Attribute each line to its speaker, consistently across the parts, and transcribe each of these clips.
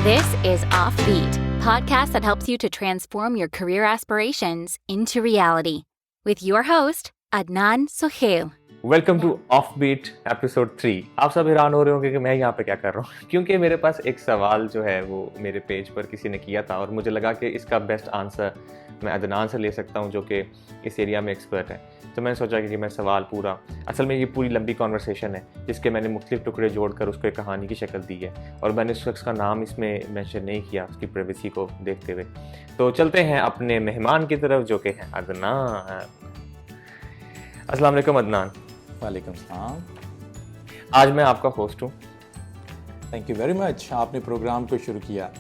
Speaker 1: This is Offbeat, podcast that helps you to transform your career aspirations into reality. With your host, Adnan Sohail.
Speaker 2: Welcome to offbeat episode 3। आप सब हैरान हो रहे होंगे कि मैं यहाँ पे क्या कर रहा हूँ, क्योंकि मेरे पास एक सवाल जो है वो मेरे पेज पर किसी ने किया था और मुझे लगा कि इसका बेस्ट आंसर मैं अदनान से ले सकता हूँ जो कि इस एरिया में एक्सपर्ट है। तो मैंने सोचा कि मैं सवाल पूरा, असल में ये पूरी लंबी कॉन्वर्सेशन है जिसके मैंने मुख्तलिफ टुकड़े जोड़कर उसको एक कहानी की शक्ल दी है और मैंने उस शख्स का नाम इसमें मेंशन नहीं किया उसकी प्राइवेसी को देखते हुए। तो चलते हैं अपने मेहमान की तरफ जो कि हैं अदनान। अस्सलाम वालेकुम अदनान।
Speaker 3: वालेकुम सलाम।
Speaker 2: आज मैं आपका होस्ट हूँ।
Speaker 3: थैंक यू वेरी मच, आपने प्रोग्राम को शुरू किया।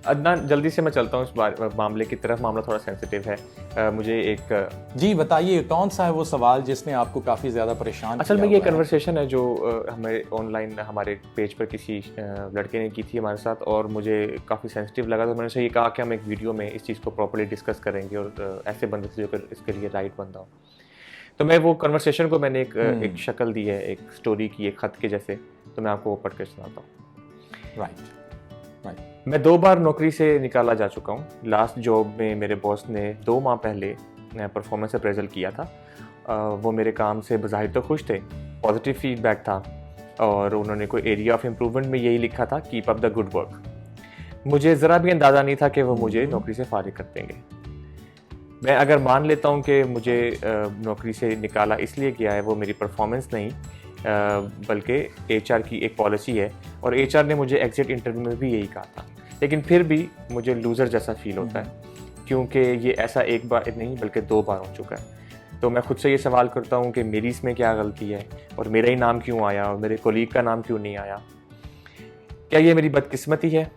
Speaker 2: अदनान, जल्दी से मैं चलता हूँ इस मामले की तरफ। मामला थोड़ा सेंसिटिव है। मुझे एक
Speaker 3: जी बताइए, कौन सा है वो सवाल जिसने आपको काफ़ी ज़्यादा परेशान
Speaker 2: असल में ये कन्वर्सेशन है जो हमें ऑनलाइन हमारे पेज पर किसी लड़के ने की थी हमारे साथ और मुझे काफ़ी सेंसिटिव लगा। तो मैंने उसे ये कहा कि हम एक वीडियो में इस चीज़ को प्रॉपर्ली डिस्कस करेंगे और ऐसे बंदे से जो इसके लिए राइट बंदा हो। तो मैं वो कन्वर्सेशन को मैंने एक शक्ल दी है, एक स्टोरी की, एक ख़त के जैसे। तो मैं आपको वो पढ़ के सुनाता हूँ।
Speaker 3: राइट।
Speaker 2: मैं 2 बार नौकरी से निकाला जा चुका हूँ। लास्ट जॉब में मेरे बॉस ने 2 माह पहले परफॉर्मेंस अप्रेजल किया था। वो मेरे काम से बज़ाहिर तो खुश थे, पॉजिटिव फीडबैक था और उन्होंने कोई एरिया ऑफ इम्प्रूवमेंट में यही लिखा था, keep up the good work. मुझे ज़रा भी अंदाज़ा नहीं था कि वो मुझे नौकरी से फारिग कर देंगे। मैं अगर मान लेता हूँ कि मुझे नौकरी से निकाला इसलिए किया है, वो मेरी परफॉर्मेंस नहीं बल्कि एचआर की एक पॉलिसी है और एचआर ने मुझे एग्जिट इंटरव्यू में भी यही कहा था। लेकिन फिर भी मुझे लूज़र जैसा फील होता है क्योंकि ये ऐसा एक बार नहीं बल्कि 2 बार हो चुका है। तो मैं खुद से ये सवाल करता हूँ कि मेरी इसमें क्या गलती है और मेरा ही नाम क्यों आया और मेरे कोलीग का नाम क्यों नहीं आया। क्या ये मेरी बदकिस्मती है?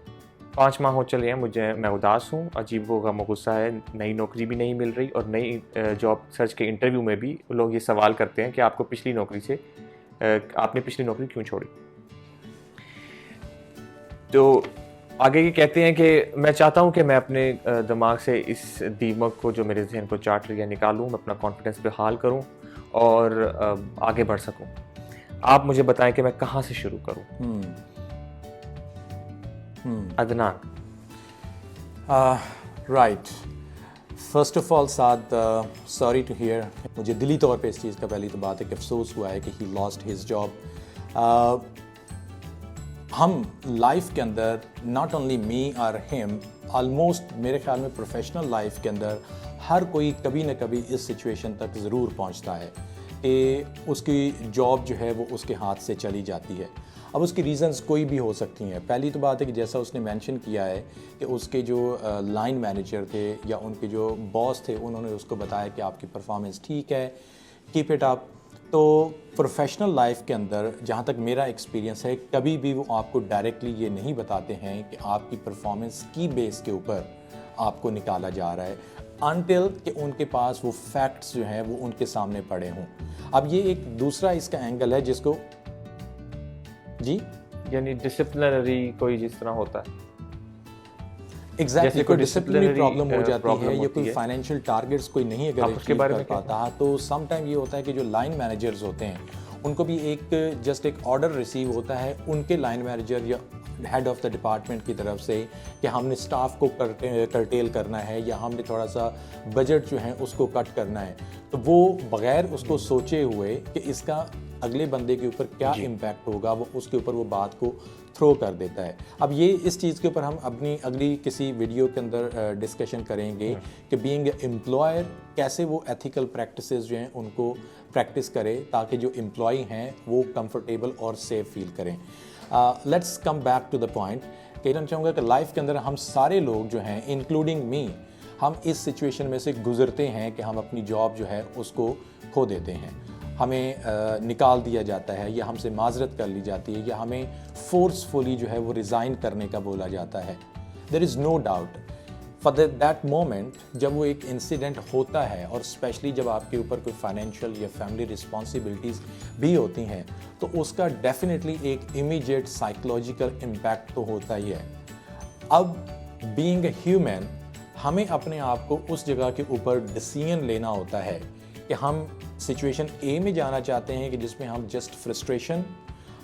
Speaker 2: 5 माह हो चले हैं, मैं उदास हूँ, अजीब व गम गुस्सा है। नई नौकरी भी नहीं मिल रही और नई जॉब सर्च के इंटरव्यू में भी लोग ये सवाल करते हैं कि आपने पिछली नौकरी क्यों छोड़ी। तो आगे ये कहते हैं कि मैं चाहता हूँ कि मैं अपने दिमाग से इस दीमक को जो मेरे जहन को चाट रही है निकालूँ, मैं अपना कॉन्फिडेंस बहाल करूँ और आगे बढ़ सकूँ। आप मुझे बताएं कि मैं कहाँ से शुरू करूँ। Adnan.
Speaker 3: Right. First of all sad, sorry to hear. मुझे दिली तौर पे इस चीज़ का पहली तो बात है कि अफसोस हुआ है कि ही लॉस्ट हिज जॉब। हम लाइफ के अंदर, नॉट ओनली मी और हिम, ऑलमोस्ट मेरे ख्याल में प्रोफेशनल लाइफ के अंदर हर कोई कभी ना कभी इस सिचुएशन तक ज़रूर पहुंचता है कि उसकी जॉब जो है वो उसके हाथ से चली जाती है। अब उसकी रीज़न्स कोई भी हो सकती हैं। पहली तो बात है कि जैसा उसने मेंशन किया है कि उसके जो लाइन मैनेजर थे या उनके जो बॉस थे उन्होंने उसको बताया कि आपकी परफॉर्मेंस ठीक है, कीप इट अप। तो प्रोफेशनल लाइफ के अंदर जहाँ तक मेरा एक्सपीरियंस है, कभी भी वो आपको डायरेक्टली ये नहीं बताते हैं कि आपकी परफॉर्मेंस की बेस के ऊपर आपको निकाला जा रहा है, अनटिल कि उनके पास वो फैक्ट्स जो हैं वो उनके सामने पड़े हों। अब ये एक दूसरा इसका एंगल है जिसको जी
Speaker 2: यानी डिसिप्लिनरी कोई जिस तरह होता है
Speaker 3: एग्जैक्टली कोई डिसिप्लिनरी प्रॉब्लम हो जाती है या कोई फाइनेंशियल टारगेट्स कोई नहीं अगर
Speaker 2: उसके बारे में
Speaker 3: पाता, तो सम टाइम ये होता है कि जो लाइन मैनेजर्स होते हैं उनको भी एक ऑर्डर रिसीव होता है उनके लाइन मैनेजर या हेड ऑफ द डिपार्टमेंट की तरफ से कि हमने स्टाफ को करटेल करना है या हमने थोड़ा सा बजट जो है उसको कट करना है। तो वो बगैर उसको सोचे हुए कि इसका अगले बंदे के ऊपर क्या इम्पैक्ट होगा, वो उसके ऊपर वो बात को थ्रो कर देता है। अब ये इस चीज़ के ऊपर हम अपनी अगली किसी वीडियो के अंदर डिस्कशन करेंगे कि बीइंग एम्प्लॉयर कैसे वो एथिकल प्रैक्टिसेस जो हैं उनको प्रैक्टिस करे ताकि जो एम्प्लॉई हैं वो कंफर्टेबल और सेफ फील करें। Let's come back to the point. कहना चाहूँगा कि लाइफ के अंदर हम सारे लोग जो हैं इंक्लूडिंग मी, हम इस सिचुएशन में से गुजरते हैं कि हम अपनी जॉब जो है उसको खो देते हैं, हमें निकाल दिया जाता है या हमसे माजरत कर ली जाती है या हमें फोर्सफुली जो है वो रिज़ाइन करने का बोला जाता है। There is no doubt for that moment जब वो एक इंसिडेंट होता है और स्पेशली जब आपके ऊपर कोई फाइनेंशियल या फैमिली रिस्पॉन्सिबिलिटीज़ भी होती हैं तो उसका डेफिनेटली एक इमीडिएट साइकोलॉजिकल इम्पैक्ट तो होता ही है। अब बीइंग ए ह्यूमन हमें अपने आप को उस जगह के ऊपर डिसीजन लेना होता है कि हम सिचुएशन ए में जाना चाहते हैं कि जिसमें हम जस्ट फ्रस्ट्रेशन,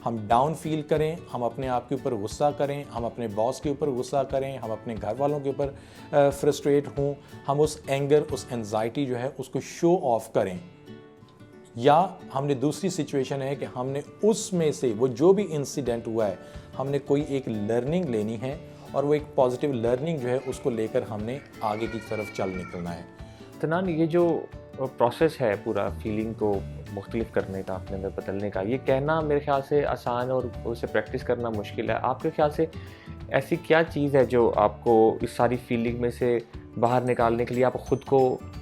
Speaker 3: हम डाउन फील करें, हम अपने आप के ऊपर गुस्सा करें, हम अपने बॉस के ऊपर गुस्सा करें, हम अपने घर वालों के ऊपर फ्रस्ट्रेट हों, हम उस एंगर, उस एंजाइटी जो है उसको शो ऑफ करें, या हमने दूसरी सिचुएशन है कि हमने उसमें से वो जो भी इंसिडेंट हुआ है हमने कोई एक लर्निंग लेनी है और वो एक पॉजिटिव लर्निंग जो है उसको लेकर हमने आगे की तरफ चल निकलना है।
Speaker 2: तनान, ये जो प्रोसेस है पूरा फीलिंग को मुख्तलिफ करने का, अपने अंदर बदलने का, ये कहना मेरे ख्याल से आसान और उसे प्रैक्टिस करना मुश्किल है। आपके ख्याल से ऐसी क्या चीज़ है जो आपको इस सारी फीलिंग में से बाहर निकालने के लिए आप ख़ुद को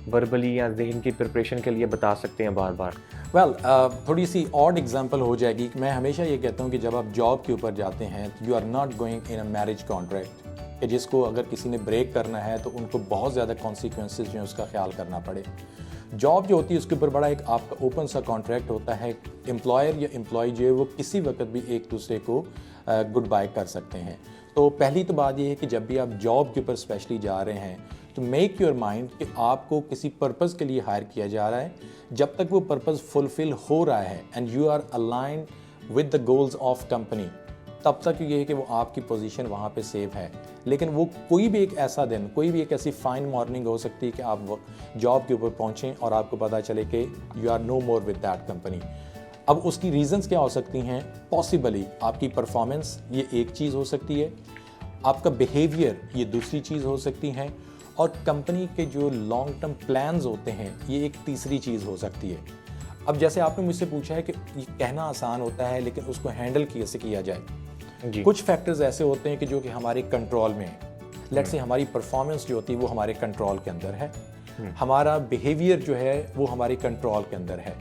Speaker 2: वर्बली या जहन की प्रिपरेशन के लिए बता सकते हैं बार बार?
Speaker 3: वेल, थोड़ी सी ऑड एग्जांपल हो जाएगी। मैं हमेशा ये कहता हूँ कि जब आप जॉब के ऊपर जाते हैं, you are not going in a marriage contract, कि जिसको अगर किसी ने ब्रेक करना है तो उनको बहुत ज़्यादा कॉन्सिक्वेंसेस जो है उसका ख्याल करना पड़े। जॉब जो होती है उसके ऊपर बड़ा एक आपका ओपन सा कॉन्ट्रैक्ट होता है। एम्प्लॉयर या एम्प्लॉय जो है वो किसी वक्त भी एक दूसरे को गुड बाय कर सकते हैं। तो पहली तो बात ये है कि जब भी आप जॉब के ऊपर स्पेशली जा रहे हैं तो मेक योर माइंड कि आपको किसी पर्पज़ के लिए हायर किया जा रहा है। जब तक वो पर्पज़ फुलफ़िल हो रहा है and you are aligned with the goals of company, तब तक ये है कि वो आपकी पोजीशन वहाँ पे सेव है। लेकिन वो कोई भी एक ऐसा दिन, कोई भी एक ऐसी फाइन मॉर्निंग हो सकती है कि आप जॉब के ऊपर पहुँचें और आपको पता चले कि you are no more with that company. अब उसकी रीजंस क्या हो सकती हैं? पॉसिबली आपकी परफॉर्मेंस ये एक चीज़ हो सकती है, आपका बिहेवियर ये दूसरी चीज़ हो सकती है, और कंपनी के जो लॉन्ग टर्म प्लान्स होते हैं ये एक तीसरी चीज़ हो सकती है। अब जैसे आपने मुझसे पूछा है कि ये कहना आसान होता है लेकिन उसको हैंडल कैसे किया जाए, कुछ फैक्टर्स ऐसे होते हैं कि जो कि हमारे कंट्रोल में है। लेट्स से हमारी परफॉर्मेंस जो होती है वो हमारे कंट्रोल के अंदर है, हमारा बिहेवियर जो है वो हमारे कंट्रोल के अंदर है,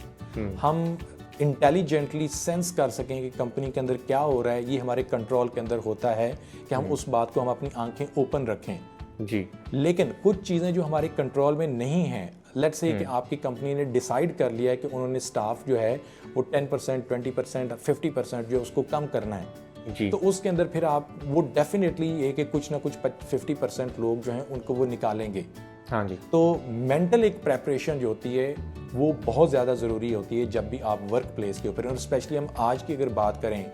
Speaker 3: हम इंटेलिजेंटली सेंस कर सकें कि कंपनी के अंदर क्या हो रहा है, ये हमारे कंट्रोल के अंदर होता है कि हम उस बात को हम अपनी आंखें ओपन रखें
Speaker 2: जी।
Speaker 3: लेकिन कुछ चीज़ें जो हमारे कंट्रोल में नहीं हैं, लेट्स से कि आपकी कंपनी ने डिसाइड कर लिया है कि उन्होंने स्टाफ जो है वो 10%, 20%, 50% जो उसको कम करना है जी। तो उसके अंदर फिर आप वो डेफिनेटली ये कि कुछ ना कुछ 50% लोग जो हैं उनको वो निकालेंगे।
Speaker 2: हाँ जी।
Speaker 3: तो मेंटल एक प्रेपरेशन जो होती है वो बहुत ज़्यादा ज़रूरी होती है जब भी आप वर्क प्लेस के ऊपर, और स्पेशली हम आज की अगर बात करें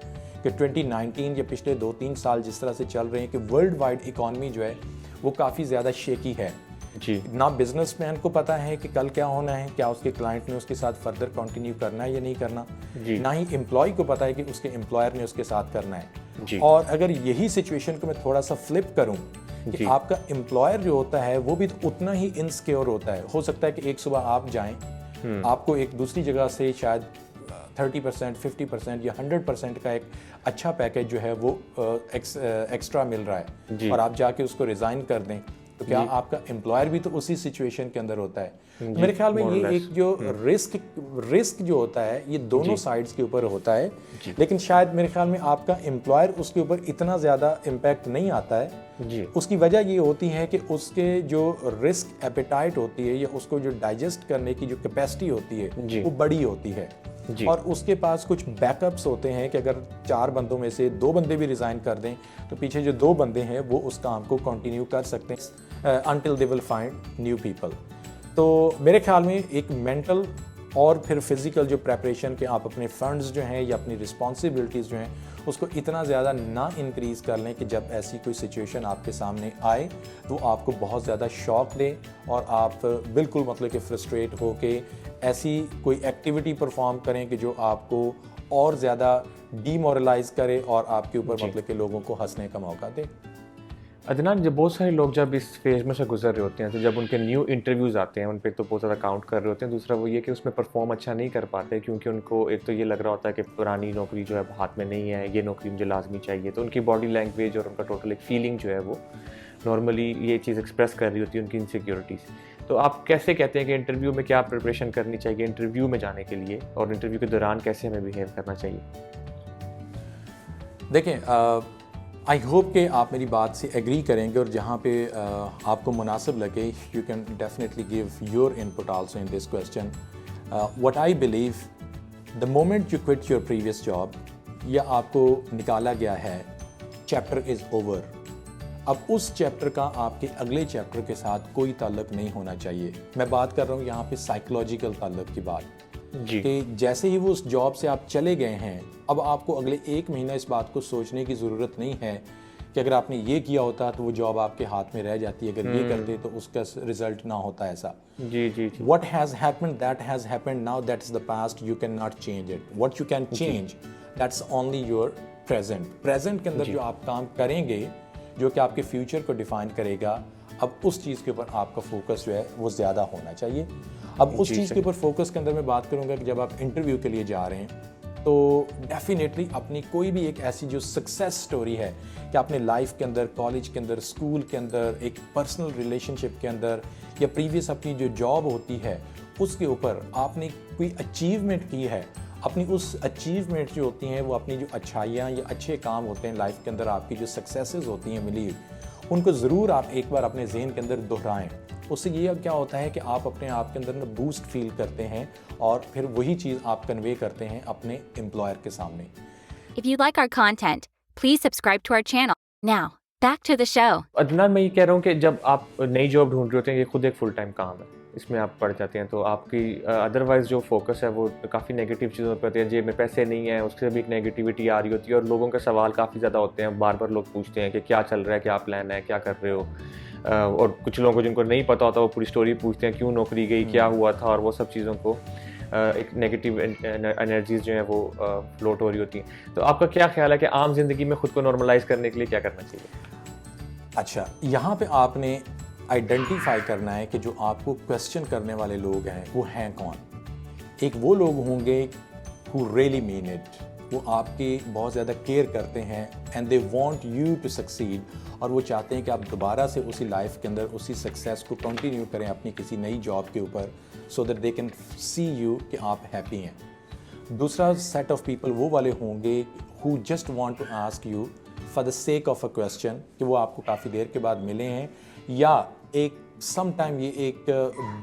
Speaker 3: कि 2019 या पिछले 2-3 साल जिस तरह से चल रहे हैं कि वर्ल्ड वाइड इकॉनमी जो है वो काफ़ी ज़्यादा शेकी है
Speaker 2: जी।
Speaker 3: ना बिजनेसमैन को पता है कि कल क्या होना है, क्या उसके क्लाइंट ने उसके साथ फर्दर कंटिन्यू करना है या नहीं करना जी। ना ही एम्प्लॉय को पता है कि उसके एम्प्लॉयर ने उसके साथ करना है जी। और अगर यही सिचुएशन को मैं थोड़ा सा फ्लिप करूं कि आपका एम्प्लॉयर जो होता है वो भी उतना ही इनसिक्योर होता है। हो सकता है कि एक सुबह आप जाएं, आपको एक दूसरी जगह से शायद 30%, 50% या 100% का एक अच्छा पैकेज जो है वो एक्स्ट्रा मिल रहा है और आप जाके उसको रिज़ाइन कर दें, तो क्या आपका एम्प्लॉयर भी तो उसी सिचुएशन के अंदर होता है? तो मेरे ख्याल में ये एक जो रिस्क जो होता है ये दोनों साइड्स के ऊपर होता है, लेकिन शायद मेरे ख्याल में आपका एम्प्लॉयर उसके ऊपर इतना ज़्यादा इम्पैक्ट नहीं आता है जी। उसकी वजह ये होती है कि उसके जो रिस्क एपेटाइट होती है या उसको जो डाइजेस्ट करने की जो कैपेसिटी होती है वो बड़ी होती है और उसके पास कुछ बैकअप्स होते हैं कि अगर 4 बंदों में से 2 बंदे भी रिज़ाइन कर दें तो पीछे जो 2 बंदे हैं वो उस काम को कंटिन्यू कर सकते हैं until they will find new people। तो मेरे ख्याल में एक मेंटल और फिर फिज़िकल जो प्रेपरेशन के आप अपने फंड्स जो हैं या अपनी रिस्पॉन्सिबिलिटीज़ जो हैं उसको इतना ज़्यादा ना इंक्रीज़ कर लें कि जब ऐसी कोई सिचुएशन आपके सामने आए तो आपको बहुत ज़्यादा शॉक दे और आप बिल्कुल मतलब कि फ्रस्ट्रेट हो के ऐसी कोई एक्टिविटी परफॉर्म करें कि जो आपको और ज़्यादा डीमोरलाइज करे और आपके ऊपर मतलब कि लोगों को हंसने का मौका दे।
Speaker 2: अदनान, जब बहुत सारे लोग जब इस फेज में से गुजर रहे होते हैं तो जब उनके न्यू इंटरव्यूज़ आते हैं उन पर तो बहुत ज़्यादा काउंट कर रहे होते हैं, दूसरा वो ये कि उसमें परफॉर्म अच्छा नहीं कर पाते क्योंकि उनको एक तो ये लग रहा होता है कि पुरानी नौकरी जो है हाथ में नहीं है, ये नौकरी मुझे लाजमी चाहिए, तो उनकी बॉडी लैंग्वेज और उनका टोटल एक फीलिंग जो है वो नॉर्मली ये चीज़ एक्सप्रेस कर रही होती है उनकी इनसिक्योरिटीज़। तो आप कैसे कहते हैं कि इंटरव्यू में क्या प्रिपरेशन करनी चाहिए इंटरव्यू में जाने के लिए, और इंटरव्यू के दौरान कैसे हमें बिहेव करना चाहिए?
Speaker 3: देखें, आई होप कि आप मेरी बात से एग्री करेंगे और जहाँ पे आपको मुनासिब लगे you can definitely give your input also in this question. What I believe, the moment you quit your previous job या आपको निकाला गया है, चैप्टर इज़ ओवर। अब उस चैप्टर का आपके अगले चैप्टर के साथ कोई ताल्लुक नहीं होना चाहिए। मैं बात कर रहा हूँ यहाँ पे साइकोलॉजिकल ताल्लुक की बात।
Speaker 2: जी।
Speaker 3: कि जैसे ही वो उस जॉब से आप चले गए हैं, अब आपको अगले 1 महीना इस बात को सोचने की ज़रूरत नहीं है कि अगर आपने ये किया होता तो वो जॉब आपके हाथ में रह जाती, अगर ये करते तो उसका रिजल्ट ना होता ऐसा।
Speaker 2: जी जी जी।
Speaker 3: What has happened, that has happened, now that's the past, you cannot change it. What you can change, that's only your present. Present के अंदर जो आप काम करेंगे, जो कि आपके फ्यूचर को डिफाइन करेगा, अब उस चीज़ के ऊपर आपका फोकस जो है वो ज़्यादा होना चाहिए। अब उस चीज़ के ऊपर फोकस के अंदर मैं बात करूँगा कि जब आप इंटरव्यू के लिए जा रहे हैं तो डेफिनेटली अपनी कोई भी एक ऐसी जो सक्सेस स्टोरी है कि आपने लाइफ के अंदर, कॉलेज के अंदर, स्कूल के अंदर, एक पर्सनल रिलेशनशिप के अंदर या प्रीवियस अपनी जो जॉब होती है उसके ऊपर आपने कोई अचीवमेंट की है, अपनी उस अचीवमेंट जो होती हैं वो अपनी जो अच्छाइयाँ या अच्छे काम होते हैं लाइफ के अंदर, आपकी जो सक्सेसेस होती हैं मिली, उनको ज़रूर आप एक बार अपने जहन के अंदर दोहराएं। उससे ये क्या होता है कि आप अपने आप के अंदर ना बूस्ट फील करते हैं और फिर वही चीज़ आप कन्वे करते हैं अपने एम्प्लॉयर के सामने।
Speaker 1: If you like our content, please subscribe to our channel. Now, back to the show.
Speaker 2: Adnan, मैं ये कह रहा हूँ कि जब आप नई जॉब ढूंढ रहे होते हैं, ये खुद एक फुल टाइम काम है, इसमें आप पढ़ जाते हैं तो आपकी अदरवाइज़ जो फोकस है वो काफ़ी नेगेटिव चीज़ों पर होती है। जेब में पैसे नहीं है, उससे भी एक नेगेटिविटी आ रही होती है और लोगों के सवाल काफ़ी ज़्यादा होते हैं। बार बार लोग पूछते हैं कि क्या चल रहा है, क्या प्लान है, क्या कर रहे हो। और कुछ लोगों को जिनको नहीं पता होता वो पूरी स्टोरी पूछते हैं, क्यों नौकरी गई, क्या हुआ था, और वो सब चीज़ों को एक नेगेटिव एनर्जीज जो है वो फ्लोट हो रही होती हैं। तो आपका क्या ख्याल है कि आम जिंदगी में खुद को नॉर्मलाइज करने के लिए क्या करना चाहिए?
Speaker 3: अच्छा, यहाँ पे आपने आइडेंटिफाई करना है कि जो आपको क्वेश्चन करने वाले लोग हैं वो हैं कौन। एक वो लोग होंगे हु रियली मीन इट, वो आपकी बहुत ज़्यादा केयर करते हैं and they want you to succeed, और वो चाहते हैं कि आप दोबारा से उसी लाइफ के अंदर उसी सक्सेस को कंटिन्यू करें अपनी किसी नई जॉब के ऊपर, so that they can see you कि आप हैप्पी हैं। दूसरा सेट ऑफ पीपल वो वाले होंगे who just want to ask you for the sake of a question, कि वो आपको काफ़ी देर के बाद मिले हैं, या एक समटाइम ये एक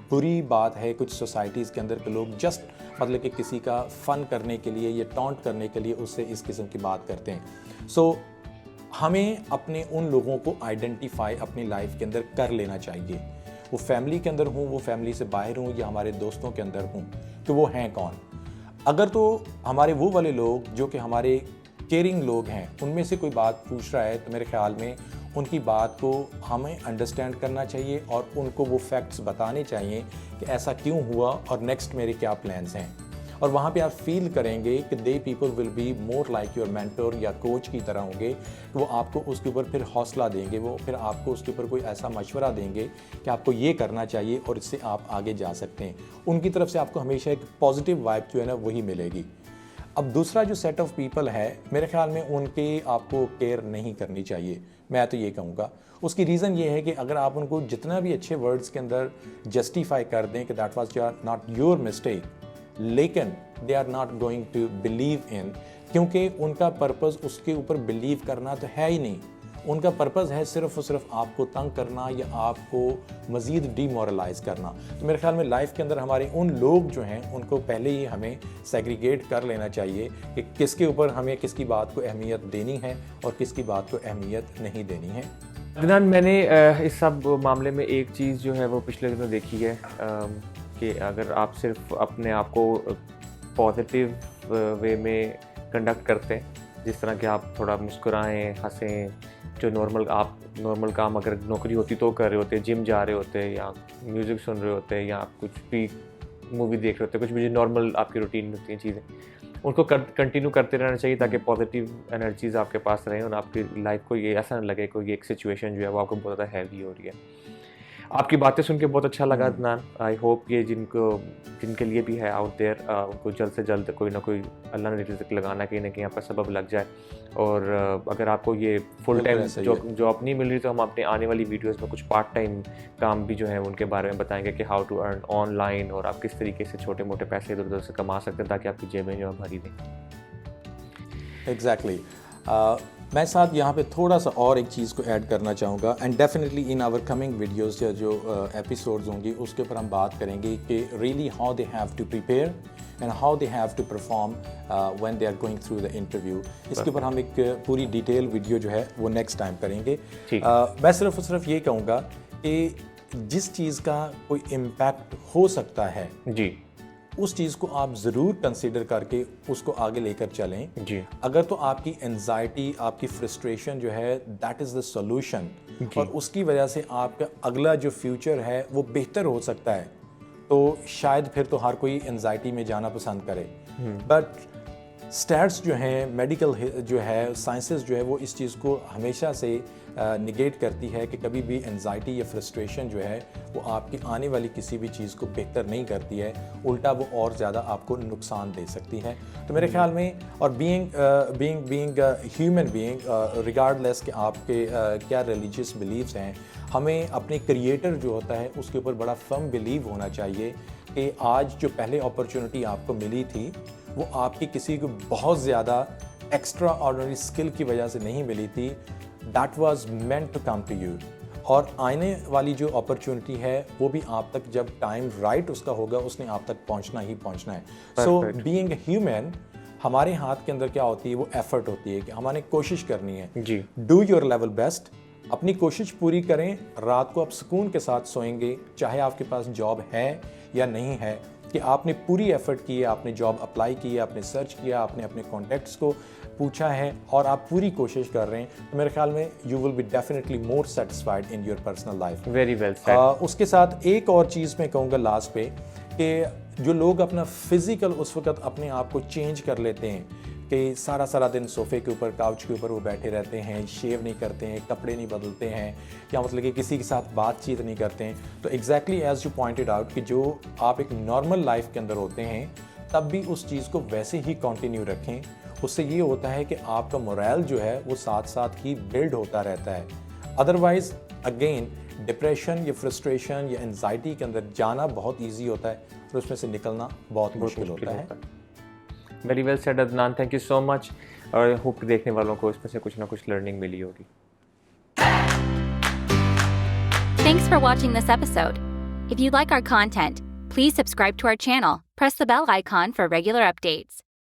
Speaker 3: बुरी बात है कुछ सोसाइटीज़ के अंदर के लोग जस्ट मतलब कि किसी का फ़न करने के लिए या टॉन्ट करने के लिए उससे इस किस्म की बात करते हैं। सो हमें अपने उन लोगों को आइडेंटिफाई अपनी लाइफ के अंदर कर लेना चाहिए, वो फैमिली के अंदर हूँ, वो फैमिली से बाहर हूँ, या हमारे दोस्तों के अंदर हूँ, कि वो हैं कौन। अगर तो हमारे वो वाले लोग जो कि हमारे केयरिंग लोग हैं उनमें से कोई बात पूछ रहा है तो मेरे ख्याल में उनकी बात को हमें अंडरस्टैंड करना चाहिए और उनको वो फैक्ट्स बताने चाहिए कि ऐसा क्यों हुआ और नेक्स्ट मेरे क्या प्लान्स हैं। और वहाँ पे आप फील करेंगे कि they people will be more like your mentor या कोच की तरह होंगे, कि वो आपको उसके ऊपर फिर हौसला देंगे, वो फिर आपको उसके ऊपर कोई ऐसा मशवरा देंगे कि आपको ये करना चाहिए और इससे आप आगे जा सकते हैं। उनकी तरफ से आपको हमेशा एक पॉजिटिव वाइब जो है ना वही मिलेगी। अब दूसरा जो सेट ऑफ पीपल है मेरे ख्याल में उनके आपको केयर नहीं करनी चाहिए, मैं तो ये कहूँगा। उसकी रीज़न ये है कि अगर आप उनको जितना भी अच्छे वर्ड्स के अंदर जस्टिफाई कर दें कि that was not your mistake, लेकिन they are not going to believe in, क्योंकि उनका पर्पज़ उसके ऊपर बिलीव करना तो है ही नहीं। उनका पर्पज़ है सिर्फ और सिर्फ आपको तंग करना या आपको मज़ीद डीमोरलाइज करना। तो मेरे ख्याल में लाइफ के अंदर हमारे उन लोग जो हैं उनको पहले ही हमें सेग्रीगेट कर लेना चाहिए कि किसके ऊपर हमें किसकी बात को अहमियत देनी है और किसकी बात को अहमियत नहीं देनी है।
Speaker 2: अदनान, मैंने इस सब मामले में एक चीज़ जो है वो पिछले दिनों देखी है कि अगर आप सिर्फ अपने आप को पॉजिटिव वे में कंडक्ट करते हैं, जिस तरह कि आप थोड़ा मुस्कुराएं, हंसें, जो नॉर्मल काम अगर नौकरी होती तो कर रहे होते, जिम जा रहे होते या म्यूज़िक सुन रहे होते या आप कुछ भी मूवी देख रहे होते, कुछ भी जो नॉर्मल आपकी रूटीन में होती हैं चीज़ें, उनको कंटिन्यू करते रहना चाहिए ताकि पॉजिटिव एनर्जीज आपके पास रहें और आपकी लाइफ को ये ऐसा ना लगे कोई एक सिचुएशन जो है वो आपको बहुत ज़्यादा हैवी हो रही है। आपकी बातें सुन के बहुत अच्छा लगा अदनान। आई होप ये जिनके लिए भी है आउट देयर, उनको जल्द से जल्द कोई ना कोई अल्लाह ने रिज़्क लगाना कहीं ना कहीं आपका सबब लग जाए। और अगर आपको ये फुल टाइम जॉब नहीं मिल रही तो हम अपने आने वाली वीडियोस में कुछ पार्ट टाइम काम भी जो है उनके बारे में बताएंगे कि हाउ टू अर्न ऑनलाइन और आप किस तरीके से छोटे मोटे पैसे इधर उधर से कमा सकते हैं ताकि आपकी जेबें जो है भरी दें।
Speaker 3: एग्जैक्टली। मैं साथ यहाँ पे थोड़ा सा और एक चीज़ को ऐड करना चाहूँगा, and definitely in our coming videos या जो एपिसोड्स होंगी उसके ऊपर हम बात करेंगे कि really how they have to prepare and how they have to perform when they are going through the interview. इसके ऊपर हम एक पूरी डिटेल वीडियो जो है वो नेक्स्ट टाइम करेंगे। मैं सिर्फ ये कहूँगा कि जिस चीज़ का कोई इम्पैक्ट हो सकता है
Speaker 2: जी,
Speaker 3: उस चीज़ को आप ज़रूर कंसिडर करके उसको आगे लेकर चलें।
Speaker 2: जी।
Speaker 3: अगर तो आपकी एंजाइटी, आपकी फ्रस्ट्रेशन जो है दैट इज़ द सॉल्यूशन, और उसकी वजह से आपका अगला जो फ्यूचर है वो बेहतर हो सकता है, तो शायद फिर तो हर कोई एंजाइटी में जाना पसंद करे। बट स्टैट्स जो हैं, मेडिकल जो है, साइंसेस जो है, वो इस चीज़ को हमेशा से निगेट करती है कि कभी भी एंजाइटी या फ्रस्ट्रेशन जो है वो आपकी आने वाली किसी भी चीज़ को बेहतर नहीं करती है, उल्टा वो और ज़्यादा आपको नुकसान दे सकती है। तो मेरे ख्याल में, और बीइंग ह्यूमन बीइंग रिगार्डलेस कि आपके क्या रिलीजियस बिलीव्स हैं, हमें अपने क्रिएटर जो होता है उसके ऊपर बड़ा फर्म बिलीव होना चाहिए कि आज जो पहले अपॉर्चुनिटी आपको मिली थी वो आपकी किसी को बहुत ज़्यादा एक्स्ट्रा ऑर्डिनरी स्किल की वजह से नहीं मिली थी, that was meant to come to you. और आने वाली जो अपॉर्चुनिटी है वो भी आप तक जब टाइम राइट उसका होगा, उसने आप तक पहुंचना ही पहुंचना है। सो बीइंग ह्यूमन, हमारे हाथ के अंदर क्या होती है, वो एफर्ट होती है कि हमारे कोशिश करनी है।
Speaker 2: जी।
Speaker 3: डू योर लेवल बेस्ट, अपनी कोशिश पूरी करें। रात को आप सुकून के साथ सोएंगे, चाहे आपके पास जॉब है या नहीं है, कि आपने पूरी एफर्ट की है, आपने जॉब अप्लाई की है, आपने सर्च किया, आपने अपने कॉन्टैक्ट्स को पूछा है और आप पूरी कोशिश कर रहे हैं, तो मेरे ख्याल में you will be definitely more satisfied in your personal life.
Speaker 2: Very well said.
Speaker 3: उसके साथ एक और चीज़ मैं कहूँगा लास्ट पे, कि जो लोग अपना फिजिकल उस वक्त अपने आप को चेंज कर लेते हैं कि सारा दिन सोफ़े के ऊपर, काउच के ऊपर वो बैठे रहते हैं, शेव नहीं करते हैं, कपड़े नहीं बदलते हैं, या मतलब कि किसी के साथ बातचीत नहीं करते हैं, तो exactly as you pointed out कि जो आप एक नॉर्मल लाइफ के अंदर होते हैं तब भी उस चीज़ को वैसे ही कंटिन्यू रखें। उससे ये होता है कि आपका मोरल जो है वो साथ साथ ही बिल्ड होता रहता है। अदरवाइज अगेन डिप्रेशन या फ्रस्ट्रेशन या एंजाइटी के अंदर जाना बहुत ईजी होता है, और उसमें से निकलना बहुत मुश्किल होता है।
Speaker 2: Very well said Adnan, thank you so much. और होप देखने वालों को इसमें से कुछ ना कुछ लर्निंग मिली होगी।
Speaker 1: Thanks for watching this episode. If you like our content, please subscribe to our channel, press the bell icon for regular updates.